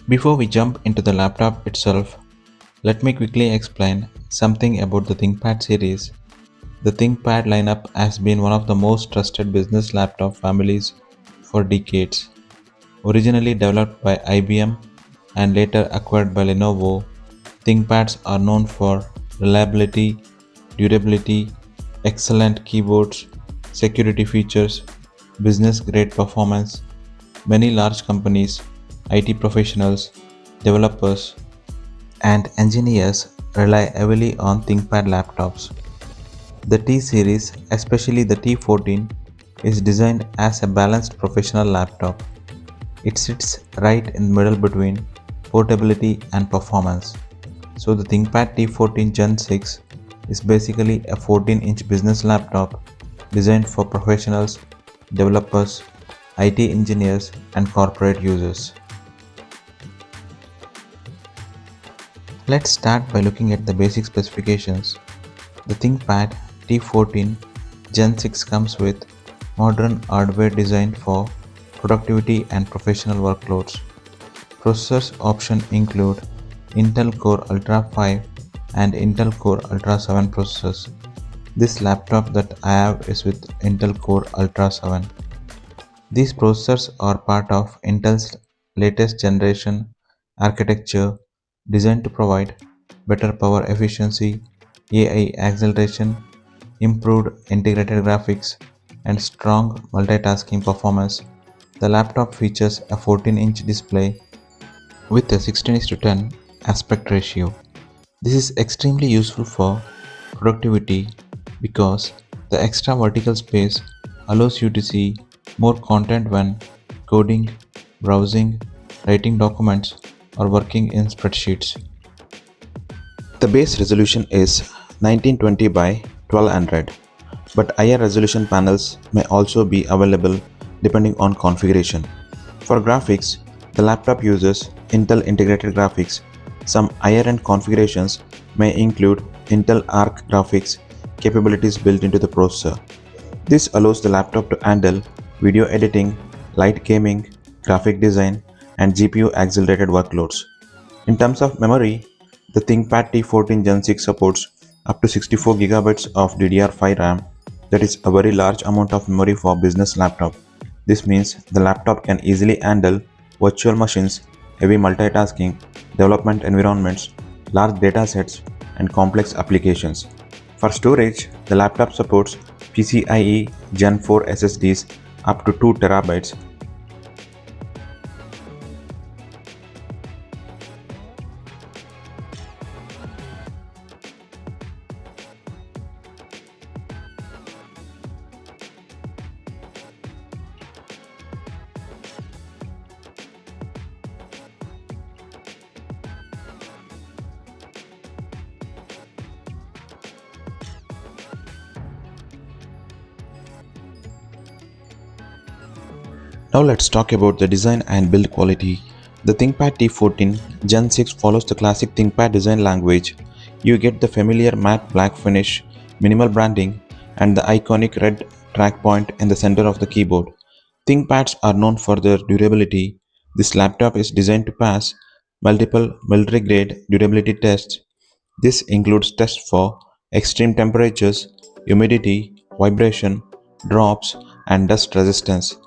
Before we jump into the laptop itself, let me quickly explain something about the ThinkPad series. The ThinkPad lineup has been one of the most trusted business laptop families for decades. Originally developed by IBM and later acquired by Lenovo, ThinkPads are known for reliability, durability, excellent keyboards, security features, business grade performance. Many large companies, IT professionals, developers, and engineers rely heavily on ThinkPad laptops. The T series, especially the T14, is designed as a balanced professional laptop. It sits right in the middle between portability and performance. So the ThinkPad T14 Gen 6 is basically a 14-inch business laptop designed for professionals, developers, IT engineers, and corporate users. Let's start by looking at the basic specifications. The ThinkPad T14 Gen 6 comes with modern hardware designed for productivity and professional workloads. Processors options include Intel Core Ultra 5 and Intel Core Ultra 7 processors. This laptop that I have is with Intel Core Ultra 7. These processors are part of Intel's latest generation architecture designed to provide better power efficiency, AI acceleration, improved integrated graphics, and strong multitasking performance. The laptop features a 14-inch display with a 16:10 aspect ratio. This is extremely useful for productivity because the extra vertical space allows you to see more content when coding, browsing, writing documents, or working in spreadsheets. The base resolution is 1920 by 1200, but higher resolution panels may also be available depending on configuration. For graphics, the laptop uses Intel integrated graphics. Some higher-end configurations may include Intel Arc graphics capabilities built into the processor. This allows the laptop to handle video editing, light gaming, graphic design, and GPU accelerated workloads. In terms of memory, the ThinkPad T14 Gen 6 supports up to 64 GB of DDR5 RAM. That is a very large amount of memory for business laptop. This means the laptop can easily handle virtual machines, heavy multitasking, development environments, large data sets, and complex applications. For storage, the laptop supports PCIe Gen 4 SSDs up to 2 TB. Now let's talk about the design and build quality. The ThinkPad T14 Gen 6 follows the classic ThinkPad design language. You get the familiar matte black finish, minimal branding, and the iconic red track point in the center of the keyboard. ThinkPads are known for their durability. This laptop is designed to pass multiple military-grade durability tests. This includes tests for extreme temperatures, humidity, vibration, drops, and dust resistance.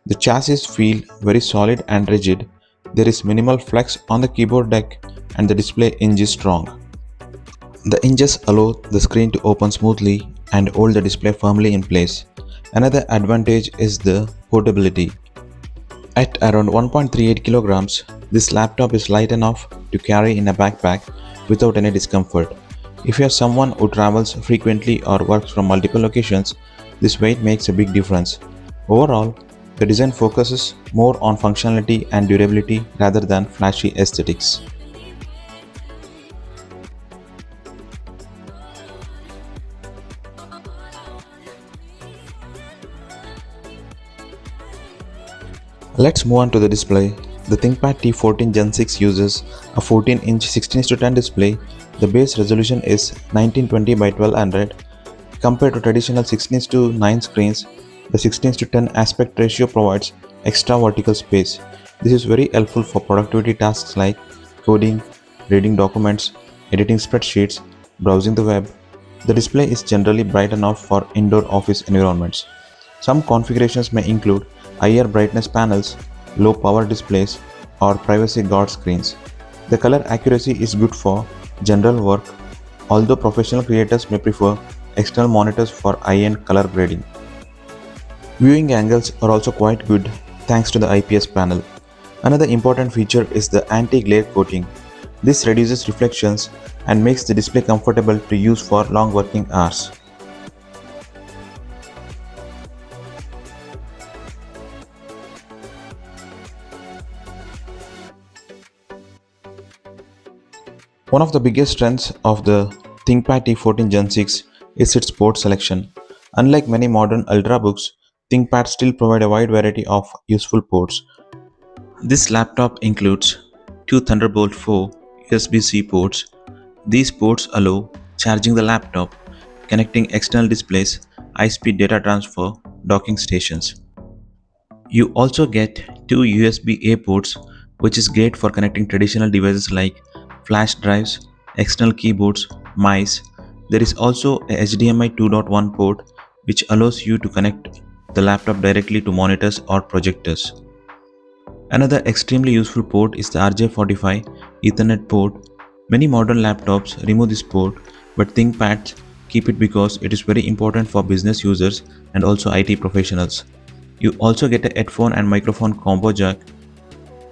The chassis feel very solid and rigid. There is minimal flex on the keyboard deck and the display hinge is strong. The hinges allow the screen to open smoothly and hold the display firmly in place. Another advantage is the portability. At around 1.38 kilograms, this laptop is light enough to carry in a backpack without any discomfort. If you are someone who travels frequently or works from multiple locations, this weight makes a big difference. Overall, the design focuses more on functionality and durability rather than flashy aesthetics. Let's move on to the display. The ThinkPad T14 Gen 6 uses a 14-inch 16:10 display. The base resolution is 1920 by 1200. Compared to traditional 16:9 screens, the 16:10 aspect ratio provides extra vertical space. This is very helpful for productivity tasks like coding, reading documents, editing spreadsheets, browsing the web. The display is generally bright enough for indoor office environments. Some configurations may include higher brightness panels, low power displays, or privacy guard screens. The color accuracy is good for general work, although professional creators may prefer external monitors for high-end color grading. Viewing angles are also quite good thanks to the IPS panel. Another important feature is the anti-glare coating. This reduces reflections and makes the display comfortable to use for long working hours. One of the biggest strengths of the ThinkPad T14 Gen 6 is its port selection. Unlike many modern ultrabooks, ThinkPads still provide a wide variety of useful ports. This laptop includes two Thunderbolt 4 USB-C ports. These ports allow charging the laptop, connecting external displays, high-speed data transfer, docking stations. You also get two USB-A ports, which is great for connecting traditional devices like flash drives, external keyboards, mice. There is also a HDMI 2.1 port, which allows you to connect the laptop directly to monitors or projectors. Another extremely useful port is the RJ45 Ethernet port. Many modern laptops remove this port, but ThinkPads keep it because it is very important for business users and also IT professionals. You also get a headphone and microphone combo jack.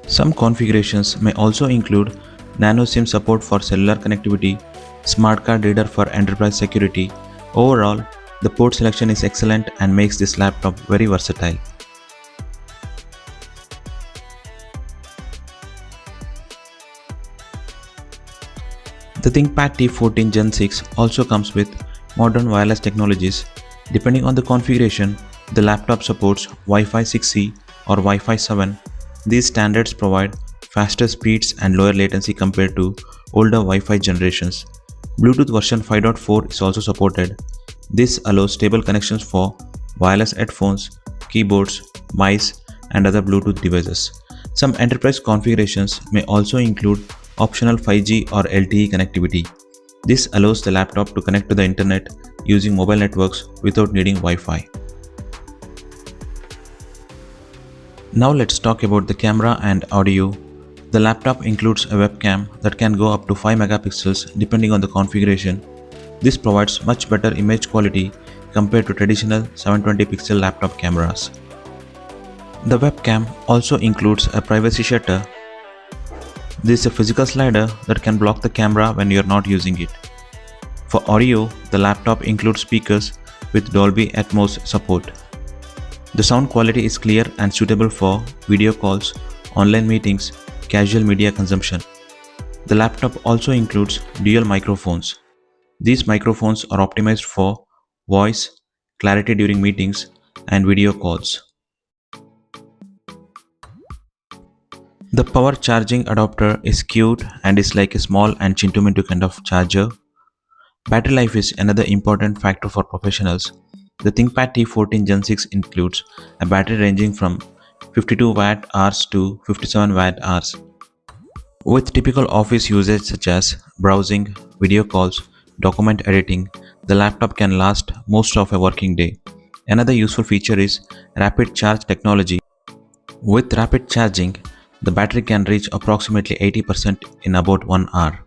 Some configurations may also include nano SIM support for cellular connectivity, smart card reader for enterprise security. Overall, the port selection is excellent and makes this laptop very versatile. The ThinkPad T14 Gen 6 also comes with modern wireless technologies. Depending on the configuration, the laptop supports Wi-Fi 6E or Wi-Fi 7. These standards provide faster speeds and lower latency compared to older Wi-Fi generations. Bluetooth version 5.4 is also supported. This allows stable connections for wireless headphones, keyboards, mice, and other Bluetooth devices. Some enterprise configurations may also include optional 5G or LTE connectivity. This allows the laptop to connect to the internet using mobile networks without needing Wi-Fi. Now let's talk about the camera and audio. The laptop includes a webcam that can go up to 5 megapixels depending on the configuration. This provides much better image quality compared to traditional 720 pixel laptop cameras. The webcam also includes a privacy shutter. This is a physical slider that can block the camera when you are not using it. For audio, the laptop includes speakers with Dolby Atmos support. The sound quality is clear and suitable for video calls, online meetings, casual media consumption. The laptop also includes dual microphones. These microphones are optimized for voice, clarity during meetings, and video calls. The power charging adapter is cute and is like a small and chintumintu kind of charger. Battery life is another important factor for professionals. The ThinkPad T14 Gen 6 includes a battery ranging from 52 watt hours to 57 watt hours. With typical office usage such as browsing, video calls, document editing, the laptop can last most of a working day. Another useful feature is rapid charge technology. With rapid charging, the battery can reach approximately 80% in about 1 hour.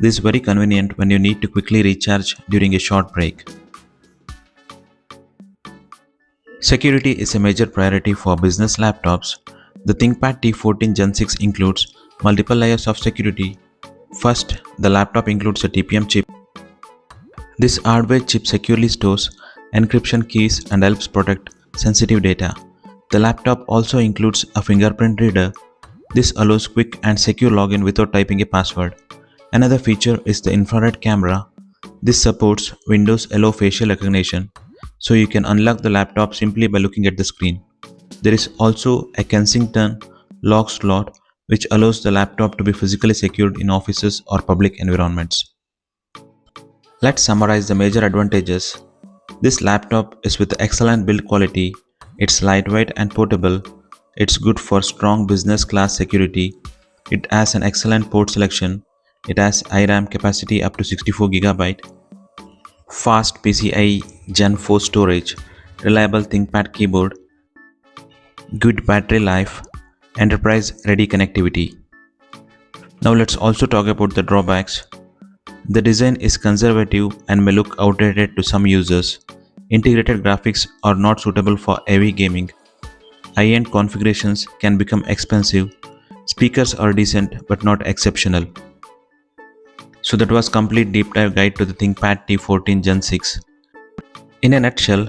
This is very convenient when you need to quickly recharge during a short break. Security is a major priority for business laptops. The ThinkPad T14 Gen 6 includes multiple layers of security. First, the laptop includes a TPM chip. This hardware chip securely stores encryption keys and helps protect sensitive data. The laptop also includes a fingerprint reader. This allows quick and secure login without typing a password. Another feature is the infrared camera. This supports Windows Hello facial recognition, so you can unlock the laptop simply by looking at the screen. There is also a Kensington lock slot which allows the laptop to be physically secured in offices or public environments. Let's summarize the major advantages. This laptop is with excellent build quality, it's lightweight and portable, It's good for strong business class security. It has an excellent port selection. It has iRAM capacity up to 64 GB, fast PCI Gen 4 storage, reliable ThinkPad keyboard, good battery life, enterprise ready connectivity. Now let's also talk about the drawbacks. The design is conservative and may look outdated to some users. Integrated graphics are not suitable for heavy gaming. High-end configurations can become expensive. Speakers are decent but not exceptional. So that was complete deep dive guide to the ThinkPad T14 Gen 6. In a nutshell,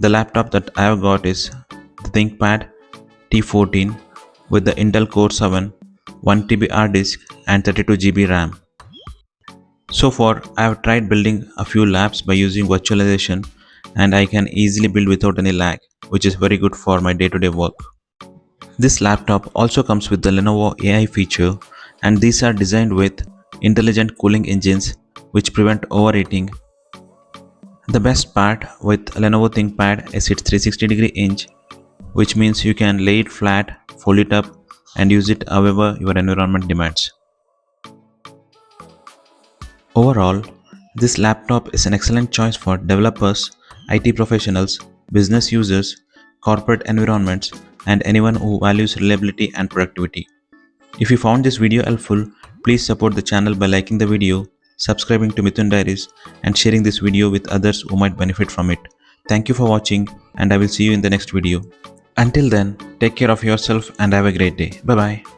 the laptop that I have got is the ThinkPad T14 with the Intel Core 7, 1 TB hard disk and 32 GB RAM. So far, I have tried building a few labs by using virtualization and I can easily build without any lag, which is very good for my day-to-day work. This laptop also comes with the Lenovo AI feature, and these are designed with intelligent cooling engines which prevent overheating. The best part with Lenovo ThinkPad is its 360-degree hinge, which means you can lay it flat, fold it up and use it however your environment demands. Overall, this laptop is an excellent choice for developers, IT professionals, business users, corporate environments, and anyone who values reliability and productivity. If you found this video helpful, please support the channel by liking the video, subscribing to Mithun Diaries, and sharing this video with others who might benefit from it. Thank you for watching, and I will see you in the next video. Until then, take care of yourself and have a great day. Bye bye.